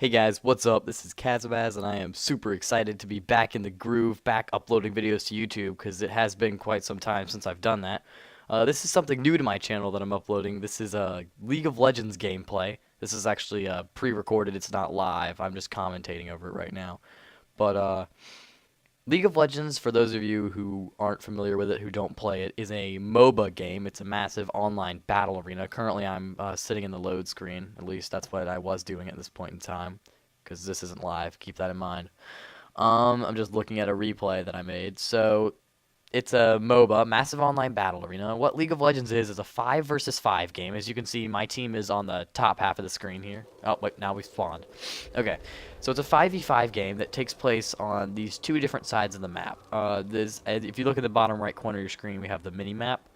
Hey guys, what's up? This is Kazabaz, and I am super excited to be back in the groove, back uploading videos to YouTube, because it has been quite some time since I've done that. This is something new to my channel that I'm uploading. This is a League of Legends gameplay. This is actually pre-recorded, it's not live. I'm just commentating over it right now. But League of Legends, for those of you who aren't familiar with it, who don't play it, is a MOBA game. It's a massive online battle arena. Currently, I'm sitting in the load screen. At least that's what I was doing at this point in time, because this isn't live. Keep that in mind. I'm just looking at a replay that I made. So it's a MOBA, massive online battle arena. What League of Legends is a 5 versus 5 game. As you can see, my team is on the top half of the screen here. Oh, wait, now we spawned. Okay, so it's a 5v5 game that takes place on these two different sides of the map. If you look at the bottom right corner of your screen, we have the mini-map,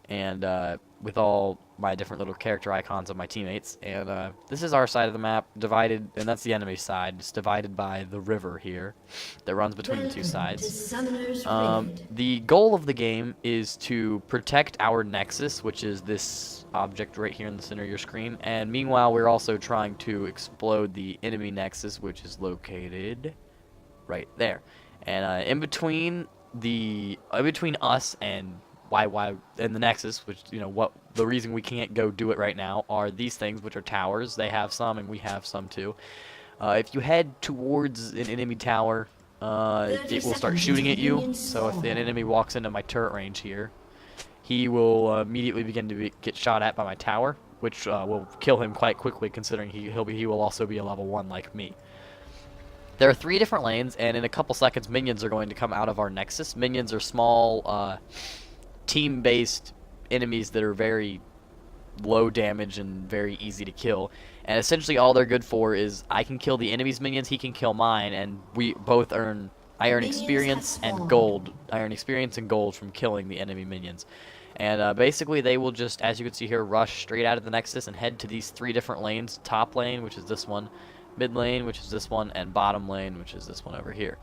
and with all my different little character icons of my teammates. And this is our side of the map, divided, and that's the enemy side. It's divided by the river here that runs between the two sides. The goal of the game is to protect our Nexus, which is this object right here in the center of your screen. And meanwhile, we're also trying to explode the enemy Nexus, which is located right there. And in between us and why and the Nexus, which what the reason we can't go do it right now, are these things, which are towers. They have some and we have some too. If you head towards an enemy tower, it will start shooting at you. So if an enemy walks into my turret range here, he will immediately begin to get shot at by my tower, which will kill him quite quickly, considering he will also be a level 1 like me. There are 3 different lanes, and in a couple seconds minions are going to come out of our Nexus. Minions are small team-based enemies that are very low damage and very easy to kill, and essentially all they're good for is I can kill the enemy's minions, he can kill mine, and I earn experience and gold. I earn experience and gold from killing the enemy minions. And basically they will just, as you can see here, rush straight out of the Nexus and head to these 3 different lanes. Top lane, which is this one, mid lane, which is this one, and bottom lane, which is this one over here.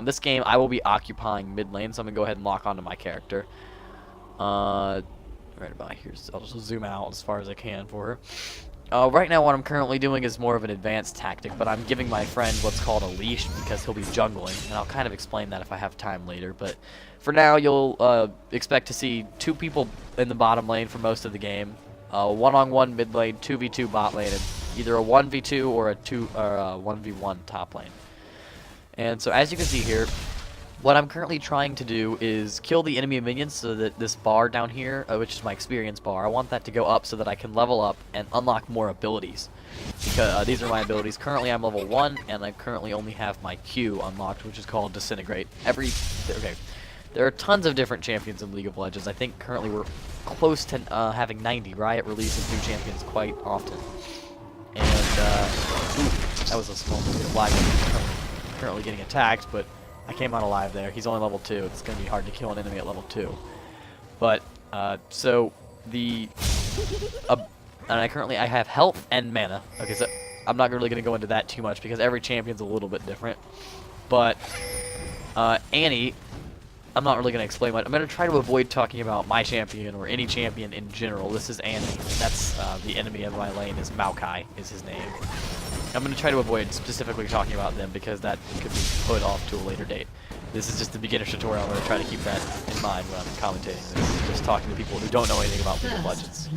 This game I will be occupying mid lane, so I'm gonna go ahead and lock onto my character. Right about here. I'll just zoom out as far as I can for her. Right now what I'm currently doing is more of an advanced tactic, but I'm giving my friend what's called a leash because he'll be jungling, and I'll kind of explain that if I have time later. But for now, you'll expect to see 2 people in the bottom lane for most of the game, 1-on-1 mid lane, 2v2 bot lane, and either a 1v2 or a 1v1 top lane. And so as you can see here, what I'm currently trying to do is kill the enemy minions so that this bar down here, which is my experience bar, I want that to go up so that I can level up and unlock more abilities. Because these are my abilities. Currently I'm level 1, and I currently only have my Q unlocked, which is called Disintegrate. There are tons of different champions in League of Legends. I think currently we're close to having 90. Riot releases new champions quite often. And, that was a small bit of lag. I'm currently getting attacked, but I came out alive there. He's only level 2. It's going to be hard to kill an enemy at level 2. But, so, and I have health and mana. Okay, so I'm not really going to go into that too much because every champion's a little bit different. But, Annie, I'm not really going to explain much. I'm going to try to avoid talking about my champion or any champion in general. This is Annie. That's, the enemy of my lane is Maokai, is his name. I'm going to try to avoid specifically talking about them because that could be put off to a later date. This is just the beginner tutorial. I'm going to try to keep that in mind when I'm commentating this, just talking to people who don't know anything about League of Legends.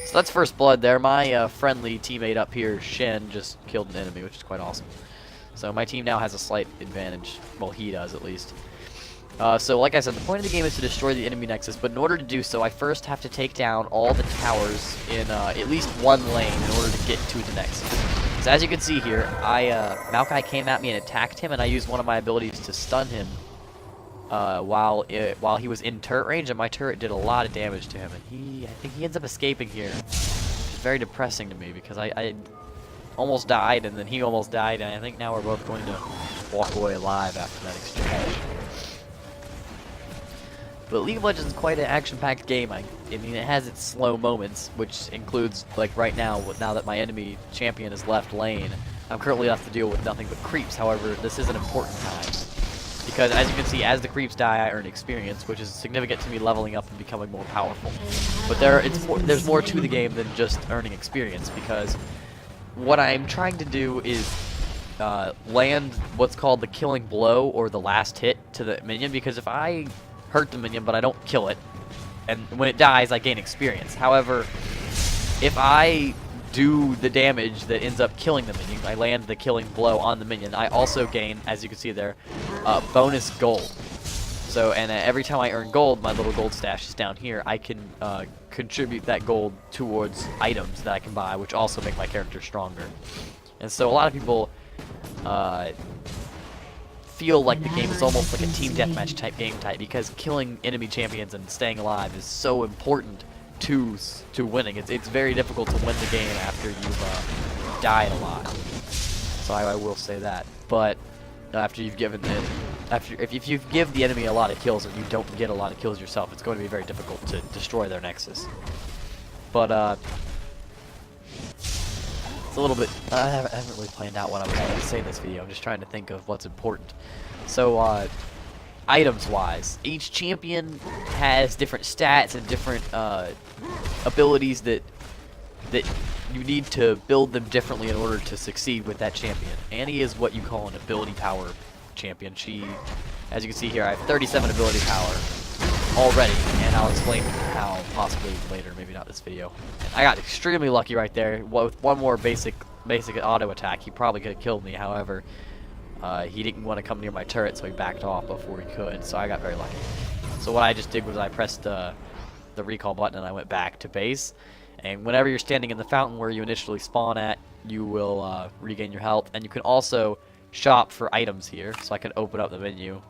So that's first blood there. My friendly teammate up here, Shen, just killed an enemy, which is quite awesome. So my team now has a slight advantage. Well, he does at least. So like I said, the point of the game is to destroy the enemy Nexus, but in order to do so, I first have to take down all the towers in at least one lane in order to get to the Nexus. So as you can see here, Maokai came at me and attacked him, and I used one of my abilities to stun him while he was in turret range, and my turret did a lot of damage to him, and I think he ends up escaping here. It's very depressing to me because I almost died, and then he almost died, and I think now we're both going to walk away alive after that exchange. But League of Legends is quite an action-packed game. I mean, it has its slow moments, which includes, like right now that my enemy champion is left lane, I'm currently left to deal with nothing but creeps. However, this is an important time, because as you can see, as the creeps die, I earn experience, which is significant to me leveling up and becoming more powerful. But there's more to the game than just earning experience, because what I'm trying to do is land what's called the killing blow or the last hit to the minion, because if I hurt the minion but I don't kill it, and when it dies I gain experience. However, if I do the damage that ends up killing the minion, I land the killing blow on the minion, I also gain, as you can see there, bonus gold. So, and every time I earn gold, my little gold stash is down here, I can contribute that gold towards items that I can buy, which also make my character stronger. And so a lot of people feel like the game is almost like a team deathmatch type game type, because killing enemy champions and staying alive is so important to winning. It's very difficult to win the game after you've died a lot. So I will say that. But after you've given if you give the enemy a lot of kills and you don't get a lot of kills yourself, it's going to be very difficult to destroy their nexus. But it's a little bit, I haven't really planned out what I was going to say in this video. I'm just trying to think of what's important. So, items-wise, each champion has different stats and different abilities that you need to build them differently in order to succeed with that champion. Annie is what you call an ability power champion. She, as you can see here, I have 37 ability power already, and I'll explain how possibly later, maybe not this video. I got extremely lucky right there. With one more basic auto attack, he probably could have killed me. However, he didn't want to come near my turret, so he backed off before he could, so I got very lucky. So what I just did was I pressed the recall button and I went back to base, and whenever you're standing in the fountain where you initially spawn at, you will regain your health, and you can also shop for items here, so I can open up the menu.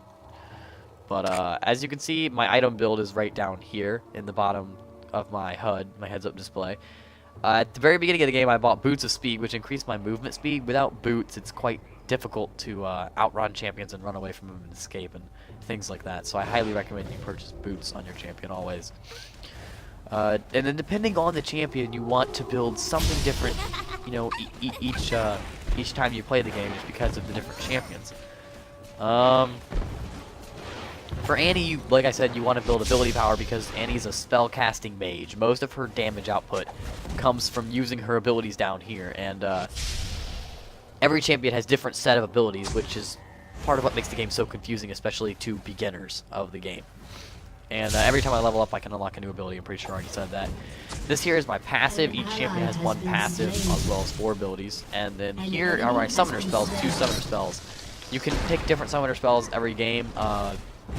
But as you can see, my item build is right down here in the bottom of my HUD, my heads-up display. At the very beginning of the game, I bought Boots of Speed, which increased my movement speed. Without boots, it's quite difficult to outrun champions and run away from them and escape and things like that. So I highly recommend you purchase boots on your champion always. And then depending on the champion, you want to build something different, you know, each time you play the game, just because of the different champions. For Annie, like I said, you want to build ability power because Annie's a spell casting mage. Most of her damage output comes from using her abilities down here, and every champion has different set of abilities, which is part of what makes the game so confusing, especially to beginners of the game. And every time I level up, I can unlock a new ability. I'm pretty sure I already said that. This here is my passive. Each champion has one passive as well as 4 abilities. And then here are my summoner spells, 2 summoner spells. You can pick different summoner spells every game.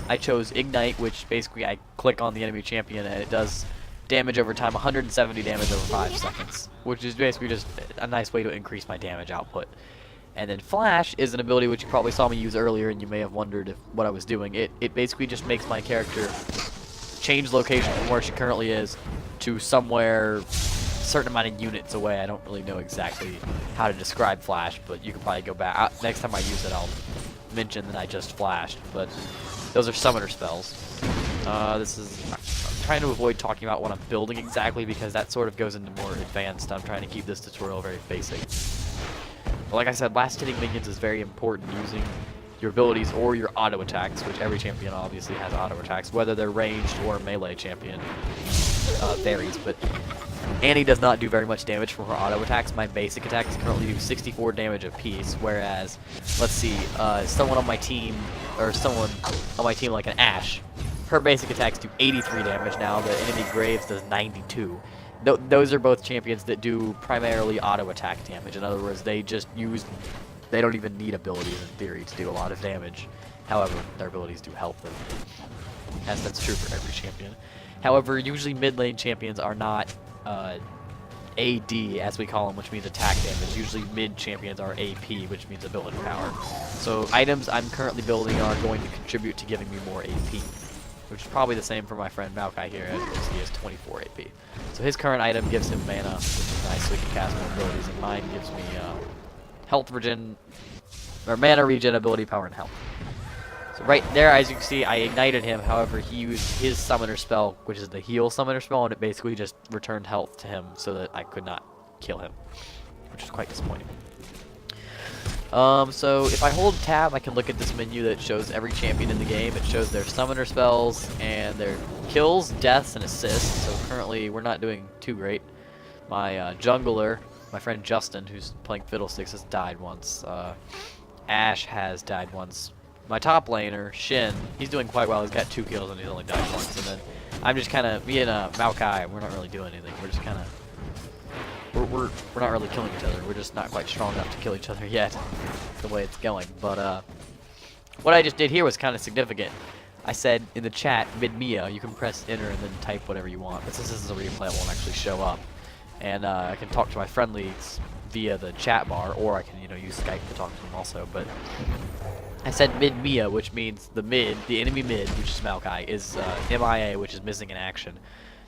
I chose Ignite, which basically I click on the enemy champion and it does damage over time, 170 damage over 5 seconds, which is basically just a nice way to increase my damage output. And then Flash is an ability which you probably saw me use earlier, and you may have wondered what I was doing. It basically just makes my character change location from where she currently is to somewhere a certain amount of units away. I don't really know exactly how to describe Flash, but you can probably go back. Next time I use it, I'll mention that I just flashed. But those are summoner spells. I'm trying to avoid talking about what I'm building exactly, because that sort of goes into more advanced. I'm trying to keep this tutorial very basic. But like I said, last hitting minions is very important, using your abilities or your auto attacks, which every champion obviously has auto attacks, whether they're ranged or melee champion varies. But Annie does not do very much damage from her auto attacks. My basic attacks currently do 64 damage apiece, whereas, let's see, someone on my team like an Ashe, her basic attacks do 83 damage now. The enemy Graves does 92. Those are both champions that do primarily auto attack damage. In other words, they don't even need abilities in theory to do a lot of damage. However, their abilities do help them, as that's true for every champion. However, usually mid lane champions are not AD, as we call them, which means attack damage. Usually mid champions are AP, which means ability power. So items I'm currently building are going to contribute to giving me more AP, which is probably the same for my friend Maokai here, as you can see he has 24 AP. So his current item gives him mana, which is nice, so he can cast more abilities, and mine gives me health regen, or mana regen, ability power, and health. So right there, as you can see, I ignited him. However, he used his summoner spell, which is the heal summoner spell, and it basically just returned health to him so that I could not kill him, which is quite disappointing. So if I hold tab, I can look at this menu that shows every champion in the game. It shows their summoner spells and their kills, deaths, and assists. So currently we're not doing too great. My jungler My friend Justin, who's playing Fiddlesticks, has died once. Ash has died once. My top laner, Shin, he's doing quite well. He's got 2 kills and he's only died once. And then I'm just kind of, me and Maokai, we're not really doing anything. We're just kind of, we're not really killing each other. We're just not quite strong enough to kill each other yet. That's the way it's going. But what I just did here was kind of significant. I said in the chat, mid-Mia, you can press enter and then type whatever you want. But since this is a replay, it won't actually show up. And I can talk to my friendlies via the chat bar, or I can, use Skype to talk to them also. But I said mid-Mia, which means the enemy mid, which is Maokai, is MIA, which is missing in action.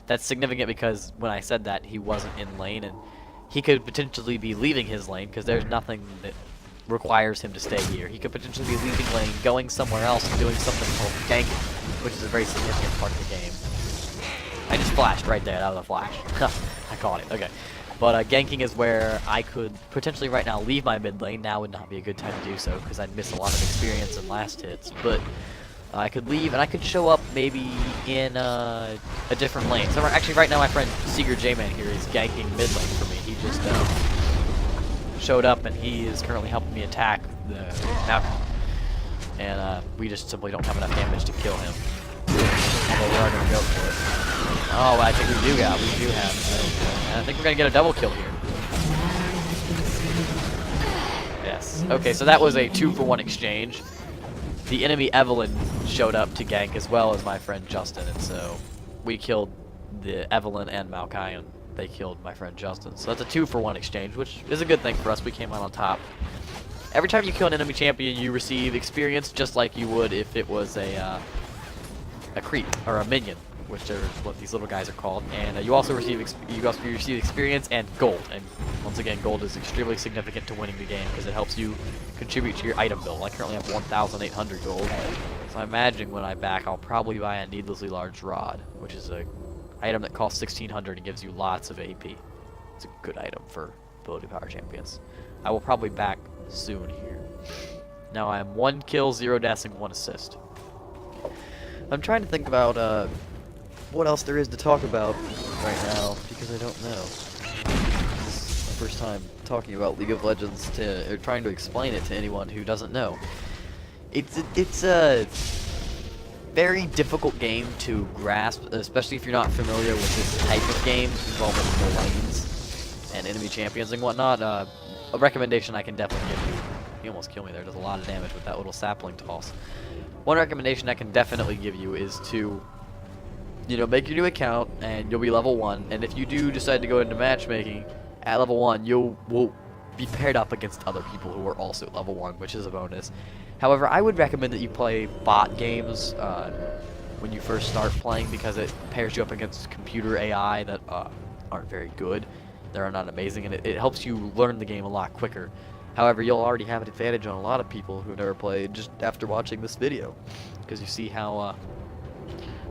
That's significant because when I said that, he wasn't in lane, and he could potentially be leaving his lane because there's nothing that requires him to stay here. He could potentially be leaving lane, going somewhere else, and doing something called ganking, which is a very significant part of the game. I just flashed right there. That was a flash. I caught it. Okay. But ganking is where I could potentially right now leave my mid lane. Now would not be a good time to do so because I'd miss a lot of experience in last hits. But I could leave and I could show up maybe in a different lane. So actually right now my friend Seeger J-Man here is ganking mid lane for me. He just showed up and he is currently helping me attack the Malcolm. And we just simply don't have enough damage to kill him. Although we are going to go for it. Oh, I think we do have. And I think we're going to get a double kill here. Yes. Okay, so that was a 2-for-1 exchange. The enemy Evelyn showed up to gank as well as my friend Justin, and so we killed the Evelyn and Maokai, and they killed my friend Justin. So that's a 2-for-1 exchange, which is a good thing for us. We came out on top. Every time you kill an enemy champion, you receive experience just like you would if it was a creep or a minion, which are what these little guys are called. And you also receive experience and gold. And once again, gold is extremely significant to winning the game because it helps you contribute to your item build. I currently have 1,800 gold, so I imagine when I back, I'll probably buy a needlessly large rod, which is a item that costs 1,600 and gives you lots of AP. It's a good item for ability power champions. I will probably back soon here. Now I am 1 kill, 0 deaths, and 1 assist. I'm trying to think about what else there is to talk about right now because I don't know. This is my first time talking about League of Legends or trying to explain it to anyone who doesn't know. It's a very difficult game to grasp, especially if you're not familiar with this type of game involving the lanes and enemy champions and whatnot. A recommendation I can definitely give you. You almost killed me there. Does a lot of damage with that little sapling toss. One recommendation I can definitely give you is to, make your new account and you'll be level 1. And if you do decide to go into matchmaking at level 1, you will be paired up against other people who are also level 1, which is a bonus. However, I would recommend that you play bot games when you first start playing because it pairs you up against computer AI that aren't very good. They're not amazing, and it helps you learn the game a lot quicker. However, you'll already have an advantage on a lot of people who never played just after watching this video, because you see how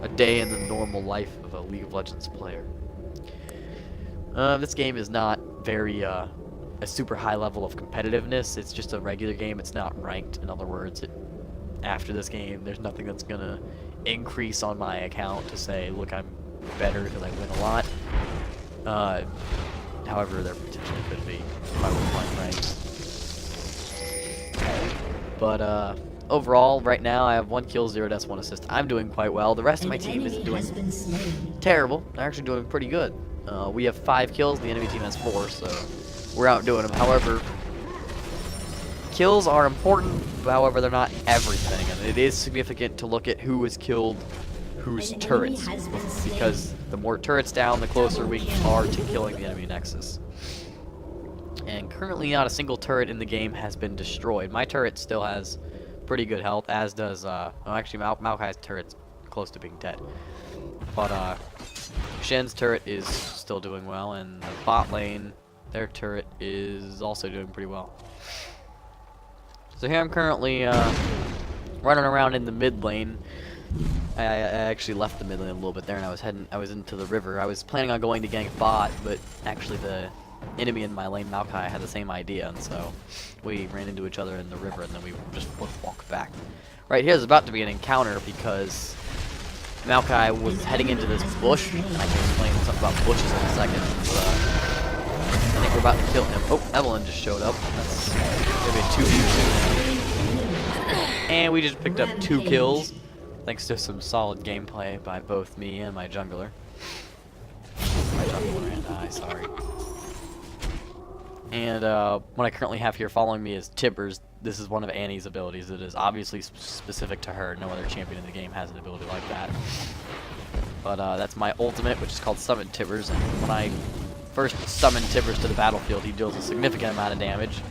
a day in the normal life of a League of Legends player. This game is not very a super high level of competitiveness. It's just a regular game. It's not ranked. In other words, after this game, there's nothing that's gonna increase on my account to say, look, I'm better because I win a lot. However, there potentially could be if I were playing ranked. But overall, right now, I have 1 kill, 0 deaths, 1 assist. I'm doing quite well. The rest of my team is doing terrible. They're actually doing pretty good. We have 5 kills. The enemy team has 4, so we're outdoing them. However, kills are important. However, they're not everything, and it is significant to look at who has killed whose turrets, because the more turrets down, the closer we are to killing the enemy nexus. And currently not a single turret in the game has been destroyed. My turret still has pretty good health, as does, actually Maokai's turret's close to being dead. But Shen's turret is still doing well, and the bot lane, their turret is also doing pretty well. So here I'm currently running around in the mid lane. I actually left the mid lane a little bit there, and I was into the river. I was planning on going to gank bot, but actually the enemy in my lane, Maokai, had the same idea, and so we ran into each other in the river, and then we just walked back. Right here is about to be an encounter because Maokai was heading into this bush, and I can explain something about bushes in a second. But, I think We're about to kill him. Oh, Evelyn just showed up. That's gonna be a 2v2. And we just picked up 2 kills, thanks to some solid gameplay by both me and my jungler. My jungler and I, sorry. And what I currently have here following me is Tibbers. This is one of Annie's abilities. It is obviously specific to her. No other champion in the game has an ability like that. But that's my ultimate, which is called Summon Tibbers. And when I first summon Tibbers to the battlefield, he deals a significant amount of damage.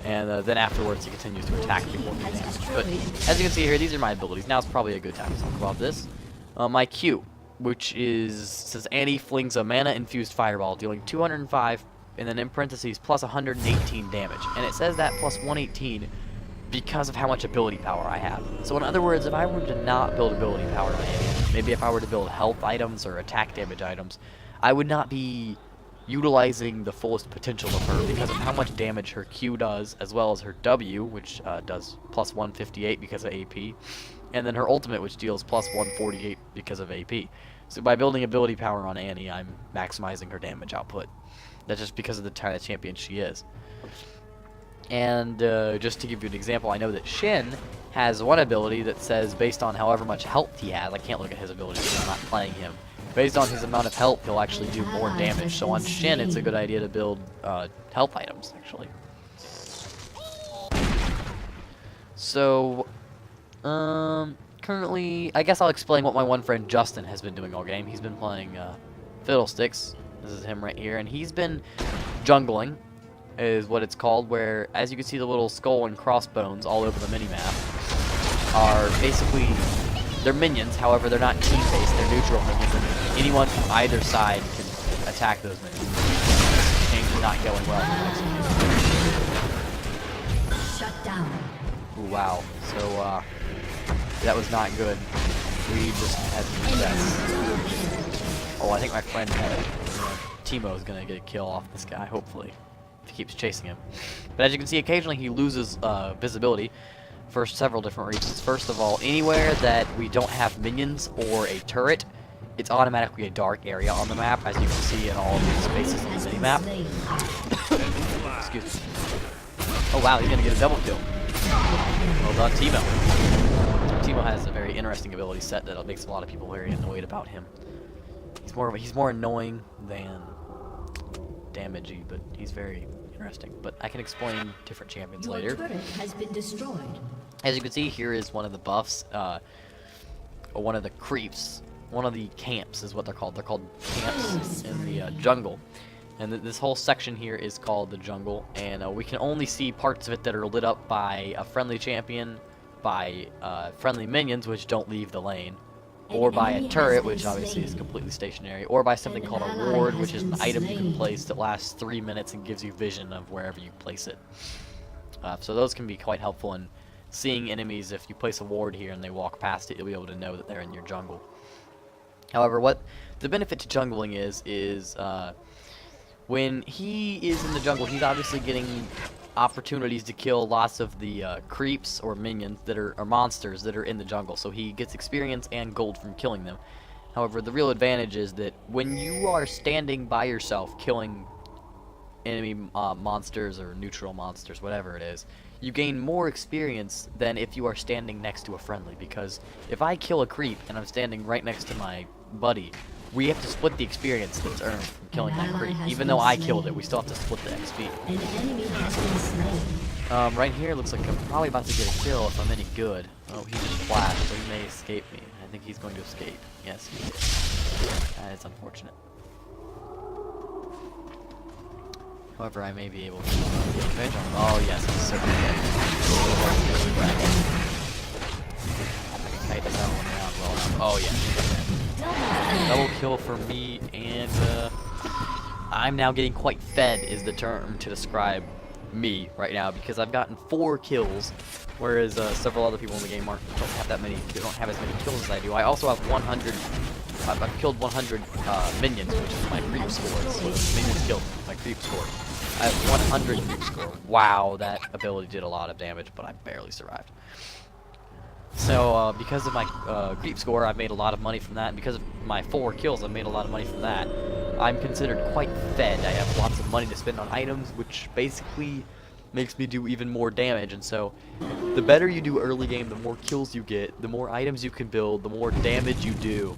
And then afterwards, he continues to attack people and do damage. But as you can see here, these are my abilities. Now is probably a good time to talk about this. My Q, which says Annie flings a mana-infused fireball, dealing 205, and then in parentheses, plus 118 damage. And it says that plus 118 because of how much ability power I have. So in other words, if I were to not build ability power, maybe if I were to build health items or attack damage items, I would not be utilizing the fullest potential of her because of how much damage her Q does, as well as her W, which does plus 158 because of AP, and then her ultimate, which deals plus 148 because of AP. So by building ability power on Annie, I'm maximizing her damage output. That's just because of the type of champion she is. And just to give you an example, I know that Shin has one ability that says based on however much health he has, I can't look at his ability because I'm not playing him, based on his amount of health, he'll actually do more damage. So on Shin, it's a good idea to build health items, actually. So, currently, I guess I'll explain what my one friend Justin has been doing all game. He's been playing Fiddlesticks. This is him right here, and he's been jungling, is what it's called, where, as you can see, the little skull and crossbones all over the minimap are basically, they're minions. However, they're not team-based, they're neutral minions, and anyone from either side can attack those minions. This game is not going well for execution. Shut down. Ooh, wow. So, that was not good. We just had to do that. Oh, I think my friend Timo is gonna get a kill off this guy, hopefully, if he keeps chasing him. But as you can see, occasionally he loses visibility for several different reasons. First of all, anywhere that we don't have minions or a turret, it's automatically a dark area on the map, as you can see in all of these spaces on the minimap. Excuse me. Oh wow, he's gonna get a double kill. Well done, Timo. Timo has a very interesting ability set that makes a lot of people very annoyed about him. He's more annoying than damagey, but he's very interesting. But I can explain different champions later. Your turret has been destroyed. As you can see, here is one of the buffs, or one of the creeps. One of the camps is what they're called. They're called camps in the jungle. And this whole section here is called the jungle, and we can only see parts of it that are lit up by a friendly champion, by friendly minions, which don't leave the lane, or by a turret, which obviously is completely stationary, or by something called a ward, which is an item you can place that lasts 3 minutes and gives you vision of wherever you place it. So those can be quite helpful in seeing enemies. If you place a ward here and they walk past it, you'll be able to know that they're in your jungle. However, what the benefit to jungling is when he is in the jungle, he's obviously getting opportunities to kill lots of the creeps or minions that are monsters that are in the jungle. So he gets experience and gold from killing them. However, the real advantage is that when you are standing by yourself killing enemy monsters or neutral monsters, whatever it is, you gain more experience than if you are standing next to a friendly. Because if I kill a creep and I'm standing right next to my buddy, we have to split the experience that's earned from killing that creep. Even though I killed it, we still have to split the XP. An enemy has been slain. Right here, looks like I'm probably about to get a kill if I'm any good. Oh, he just flashed, so he may escape me. I think he's going to escape. Yes, he did. That is unfortunate. However, I may be able to get revenge on him. Oh, yes, he's certainly dead. I can kite this out one round well enough. Oh, yeah, he's dead. Double kill for me, and I'm now getting quite fed is the term to describe me right now, because I've gotten 4 kills, whereas several other people in the game don't have as many kills as I do. I also have 100. I've killed 100 minions, which is my creep score. So minions killed, my creep score. I have 100 creep score. Wow, that ability did a lot of damage, but I barely survived. So, because of my creep score, I've made a lot of money from that, and because of my 4 kills, I've made a lot of money from that. I'm considered quite fed. I have lots of money to spend on items, which basically makes me do even more damage. And so the better you do early game, the more kills you get, the more items you can build, the more damage you do.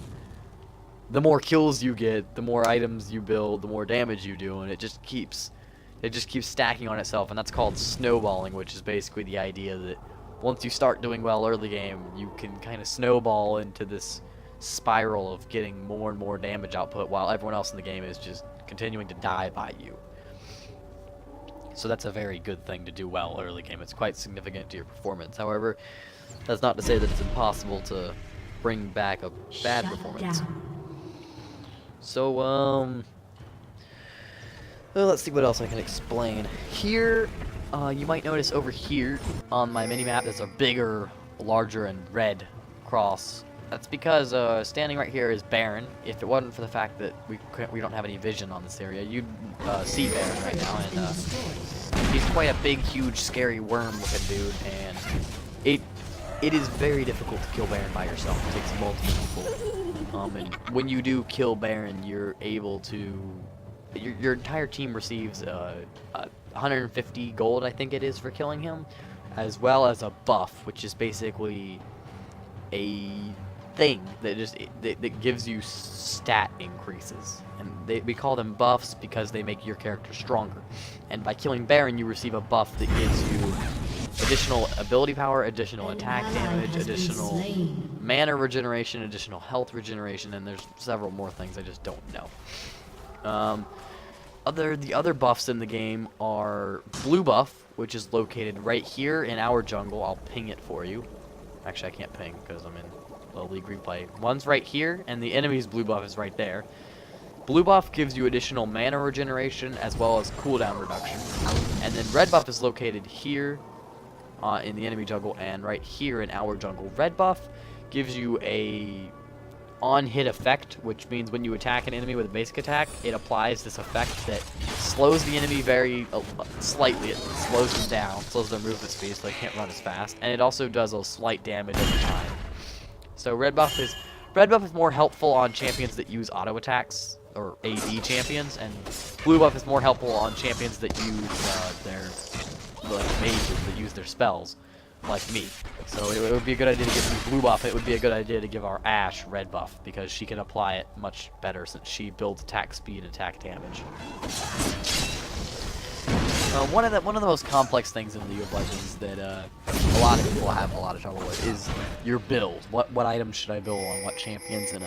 The more kills you get, the more items you build, the more damage you do, and it just keeps stacking on itself. And that's called snowballing, which is basically the idea that once you start doing well early game, you can kind of snowball into this spiral of getting more and more damage output while everyone else in the game is just continuing to die by you. So that's a very good thing to do well early game. It's quite significant to your performance. However, that's not to say that it's impossible to bring back a bad performance. So, well, let's see what else I can explain. Here, you might notice over here on my mini-map there's a bigger, larger, and red cross. That's because standing right here is Baron. If it wasn't for the fact that we don't have any vision on this area, you'd see Baron right now, and he's quite a big, huge, scary worm-looking dude, and it is very difficult to kill Baron by yourself. It takes multiple people. And when you do kill Baron, you're able to... Your entire team receives 150 gold, I think it is, for killing him, as well as a buff, which is basically a thing that that gives you stat increases. And we call them buffs because they make your character stronger. And by killing Baron, you receive a buff that gives you additional ability power, additional attack damage, additional mana regeneration, additional health regeneration, and there's several more things I just don't know. The other buffs in the game are blue buff, which is located right here in our jungle. I'll ping it for you. Actually, I can't ping because I'm in the League replay. One's right here, and the enemy's blue buff is right there. Blue buff gives you additional mana regeneration as well as cooldown reduction. And then red buff is located here in the enemy jungle and right here in our jungle. Red buff gives you a on-hit effect, which means when you attack an enemy with a basic attack, it applies this effect that slows the enemy very slightly. It slows them down, slows their movement speed so they can't run as fast, and it also does a slight damage over time. So red buff is more helpful on champions that use auto attacks, or AD champions, and blue buff is more helpful on champions that use their mages that use their spells, like me. So it would be a good idea to give me blue buff. It would be a good idea to give our Ashe red buff because she can apply it much better since she builds attack speed and attack damage. One of the most complex things in League of Legends that a lot of people have a lot of trouble with is your build. What items should I build on what champions? And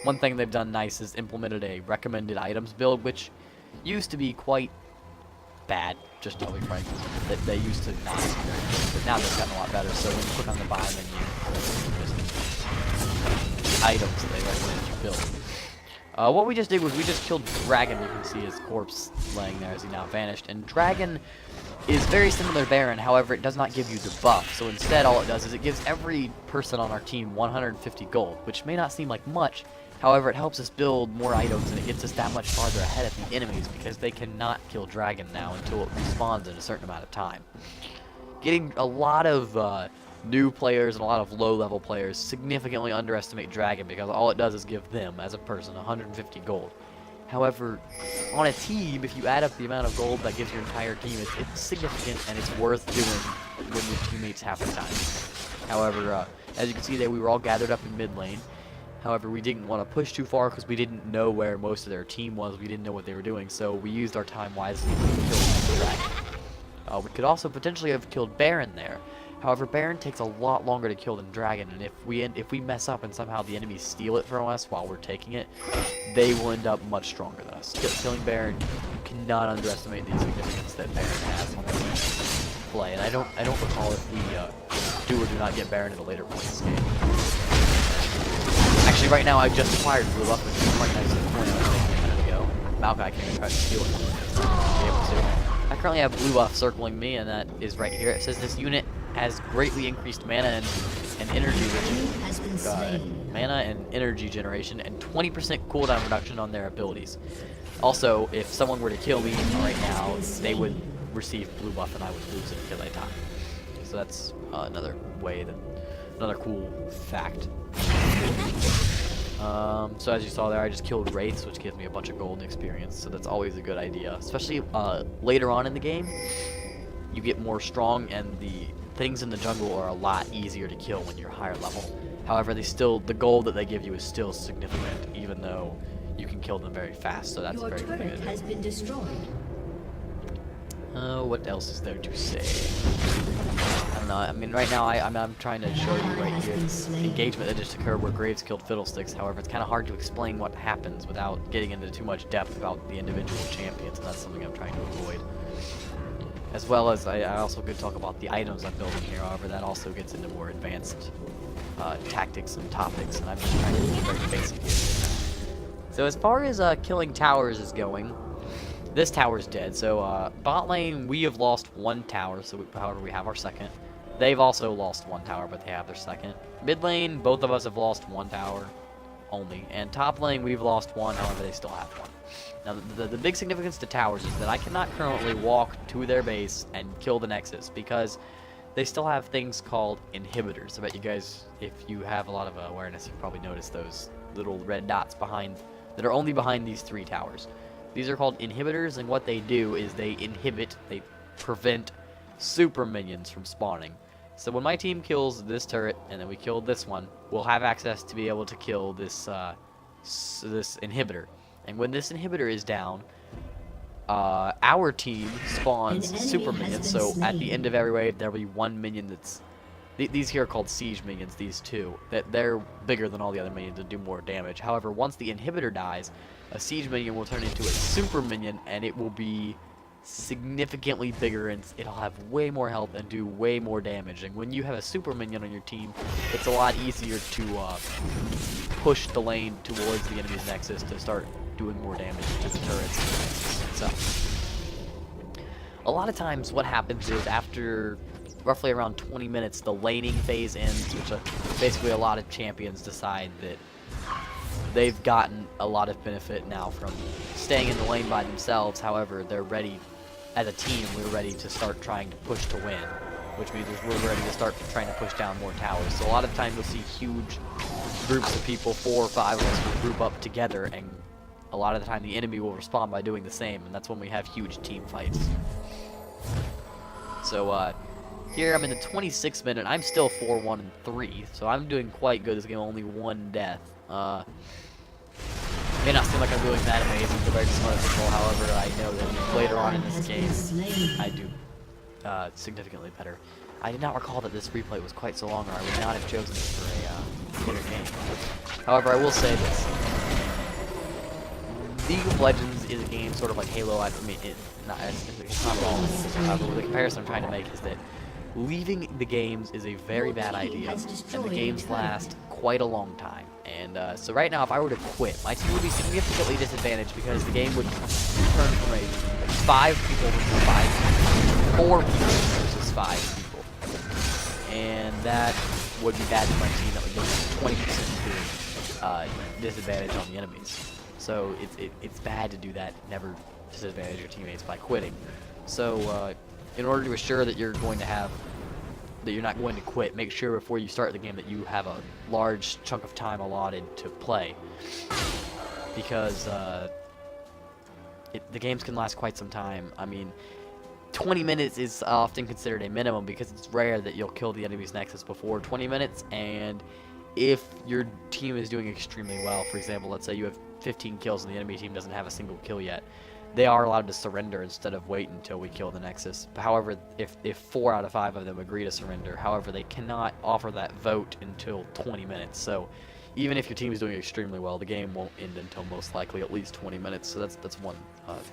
one thing they've done nice is implemented a recommended items build, which used to be quite bad, just to be frank. That they used to not be very good, but now they've gotten a lot better. So when you click on the buy menu, just items that they recommend you build. What we just did was we just killed Dragon. You can see his corpse laying there as he now vanished. And Dragon is very similar to Baron, however, it does not give you the buff. So instead, all it does is it gives every person on our team 150 gold, which may not seem like much. However, it helps us build more items, and it gets us that much farther ahead of the enemies because they cannot kill Dragon now until it respawns in a certain amount of time. Getting a lot of new players and a lot of low-level players significantly underestimate Dragon because all it does is give them, as a person, 150 gold. However, on a team, if you add up the amount of gold that gives your entire team, it's significant and it's worth doing when your teammates have the time. However, as you can see there, we were all gathered up in mid lane. However, we didn't want to push too far because we didn't know where most of their team was. We didn't know what they were doing, so we used our time wisely to kill Dragon. We could also potentially have killed Baron there. However, Baron takes a lot longer to kill than Dragon, and if we mess up and somehow the enemies steal it from us while we're taking it, they will end up much stronger than us. Killing Baron, you cannot underestimate the significance that Baron has on the play. And I don't recall if we do or do not get Baron at a later point in this game. Actually, right now I just acquired blue buff, which is quite nice to the point I was making a minute ago. Maokai came and tried to steal it. I currently have blue buff circling me, and that is right here. It says this unit has greatly increased mana and energy generation and 20% cooldown reduction on their abilities. Also, if someone were to kill me right now, they would receive blue buff and I would lose it because I die. So that's another cool fact. So as you saw there, I just killed wraiths, which gives me a bunch of golden experience, so that's always a good idea. Especially later on in the game, you get more strong, and the things in the jungle are a lot easier to kill when you're higher level. However, the gold that they give you is still significant, even though you can kill them very fast, so that's Your very turret good. has been destroyed. What else is there to say? I don't know. I mean, right now I'm trying to show you right here the engagement that just occurred where Graves killed Fiddlesticks. However, it's kind of hard to explain what happens without getting into too much depth about the individual champions, and that's something I'm trying to avoid. As well as I also could talk about the items I'm building here. However, that also gets into more advanced tactics and topics, and I'm just trying to be very basic here. So as far as killing towers is going, this tower's dead. So bot lane, we have lost one tower. So however, we have our second. They've also lost one tower, but they have their second. Mid lane, both of us have lost one tower only, and top lane we've lost one. However, they still have one. Now, the big significance to towers is that I cannot currently walk to their base and kill the Nexus because they still have things called inhibitors. I bet you guys, if you have a lot of awareness, you've probably noticed those little red dots behind that are only behind these 3 towers. These are called inhibitors, and what they do is they prevent super minions from spawning. So when my team kills this turret, and then we kill this one, we'll have access to be able to kill this this inhibitor. And when this inhibitor is down, our team spawns super minions. So at the end of every wave, there'll be one minion that's... These here are called siege minions, these two. They're bigger than all the other minions and do more damage. However, once the inhibitor dies, a siege minion will turn into a super minion, and it will be significantly bigger, and it'll have way more health and do way more damage. And when you have a super minion on your team, it's a lot easier to push the lane towards the enemy's nexus to start doing more damage to the turrets. So, a lot of times what happens is after roughly around 20 minutes, the laning phase ends, which basically a lot of champions decide that they've gotten a lot of benefit now from staying in the lane by themselves. However, they're ready, as a team, we're ready to start trying to push to win, which means we're ready to start trying to push down more towers. So a lot of times you'll see huge groups of people, 4 or 5 of us, will group up together, and a lot of the time the enemy will respond by doing the same, and that's when we have huge team fights. So here I'm in the 26th minute. I'm still 4-1-3, so I'm doing quite good. This game only 1 death. May not seem like I'm doing that amazing compared to some other people. However, I know that later on in this game, I do significantly better. I did not recall that this replay was quite so long, or I would not have chosen it for a beginner game. However, I will say this. League of Legends is a game sort of like Halo. I mean, it's not at all. But the comparison I'm trying to make is that leaving the games is a very bad idea, and the games last quite a long time. And so right now, if I were to quit, my team would be significantly disadvantaged because the game would turn from a 5 people versus 5 people, 4 people versus 5 people, and that would be bad for my team. That would give me 20% disadvantage on the enemies. So it's bad to do that. Never disadvantage your teammates by quitting. So in order to assure that you're going to have that you're not going to quit, make sure before you start the game that you have a large chunk of time allotted to play, because the games can last quite some time. I mean, 20 minutes is often considered a minimum because it's rare that you'll kill the enemy's nexus before 20 minutes, and if your team is doing extremely well, for example, let's say you have 15 kills and the enemy team doesn't have a single kill yet, they are allowed to surrender instead of wait until we kill the Nexus. However, if 4 out of 5 of them agree to surrender, however, they cannot offer that vote until 20 minutes. So even if your team is doing extremely well, the game won't end until most likely at least 20 minutes. So that's one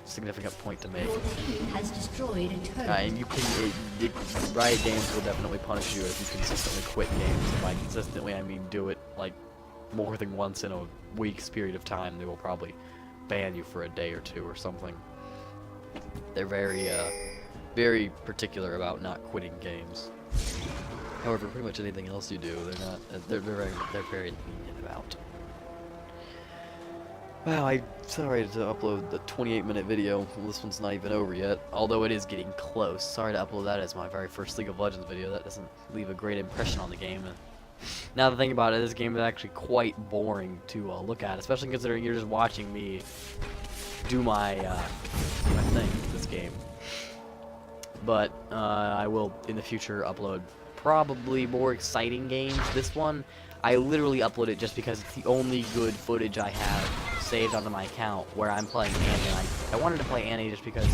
significant point to make. Your team has destroyed a turret. And you can, Riot Games will definitely punish you if you consistently quit games. And by consistently, I mean do it like more than once in a week's period of time. They will probably ban you for a day or 2 or something. They're very, very particular about not quitting games. However, pretty much anything else you do, they're not. They're very lenient about. Wow, I'm sorry to upload the 28-minute video. This one's not even over yet, although it is getting close. Sorry to upload that as my very first League of Legends video. That doesn't leave a great impression on the game. Now that I think about it, this game is actually quite boring to look at, especially considering you're just watching me do my thing this game. But I will in the future upload probably more exciting games. This one, I literally upload it just because it's the only good footage I have saved onto my account where I'm playing Annie. And I wanted to play Annie just because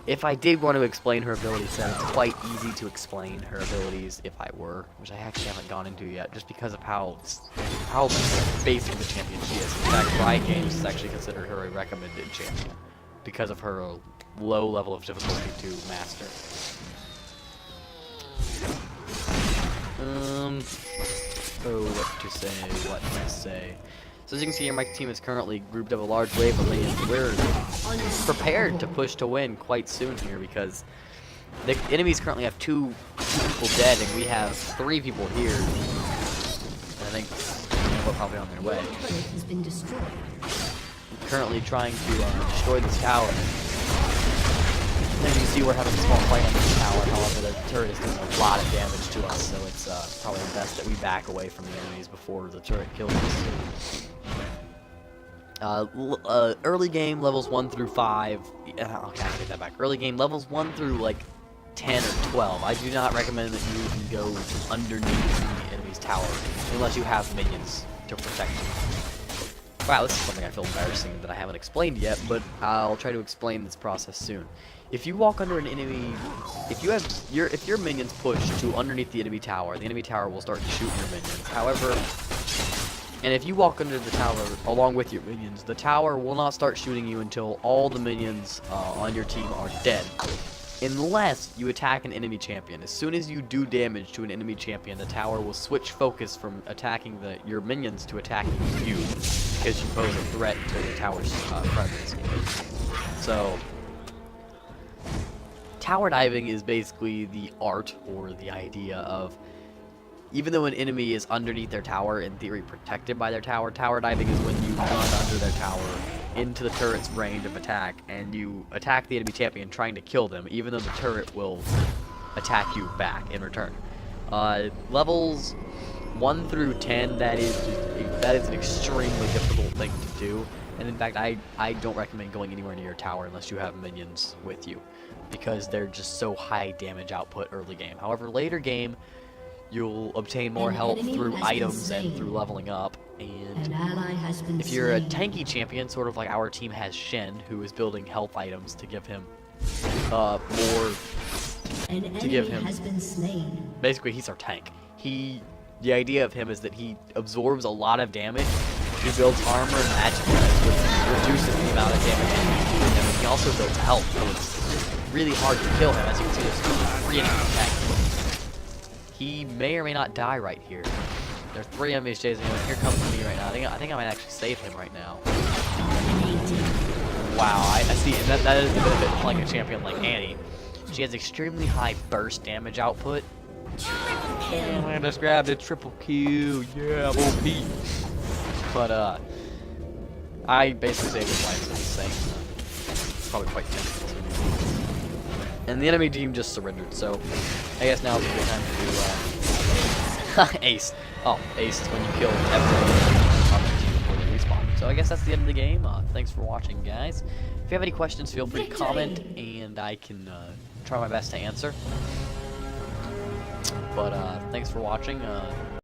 if I did want to explain her ability set, it's quite easy to explain her abilities if I were, which I actually haven't gone into yet, just because of how basic the champion she is. In fact, Riot Games has actually considered her a recommended champion because of her low level of difficulty to master. What to say. So as you can see here, my team is currently grouped up a large wave of minions. We're prepared to push to win quite soon here because the enemies currently have two people dead and we have 3 people here. And I think we're probably on their way. Your turret has been destroyed. I'm currently trying to destroy this tower. As you can see, we're having a small fight on this tower. However, the turret is doing a lot of damage to us, so it's probably best that we back away from the enemies before the turret kills us. Early game levels 1 through 5. Okay, I take that back. Early game levels 1 through like 10 or 12. I do not recommend that you can go underneath the enemy's tower unless you have minions to protect you. Wow, this is something I feel embarrassing that I haven't explained yet, but I'll try to explain this process soon. If you walk under an enemy, if your minions push to underneath the enemy tower will start to shoot your minions. However, and if you walk under the tower along with your minions, the tower will not start shooting you until all the minions on your team are dead. Unless you attack an enemy champion. As soon as you do damage to an enemy champion, the tower will switch focus from attacking your minions to attacking you, because you pose a threat to the tower's presence. So, tower diving is basically the art or the idea of, even though an enemy is underneath their tower, in theory protected by their tower, tower diving is when you run under their tower into the turret's range of attack, and you attack the enemy champion trying to kill them, even though the turret will attack you back in return. Levels 1 through 10, that is an extremely difficult thing to do, and in fact, I don't recommend going anywhere near your tower unless you have minions with you, because they're just so high damage output early game. However, later game, you'll obtain more health through items and through leveling up. And if you're a tanky champion, sort of like our team has Shen, who is building health items to give him basically he's our tank. The idea of him is that he absorbs a lot of damage. He builds armor and magic, which reduces the amount of damage he can do. And he also builds health, so it's really hard to kill him. As you can see, there's 3 enemies attacking. He may or may not die right here. There are 3 enemies chasing him. Here comes me right now. I think I might actually save him right now. Wow, I see. And that is the benefit of playing a champion like Annie. She has extremely high burst damage output. Oh, I just grabbed a triple kill. Yeah, OP. But I basically saved his life, so he's saying it's probably quite tempting. And the enemy team just surrendered, so I guess now is a good time to do ace. Oh, ace is when you kill everyone on the team before they respawn. So I guess that's the end of the game. Thanks for watching, guys. If you have any questions, feel free to comment, and I can try my best to answer. But thanks for watching.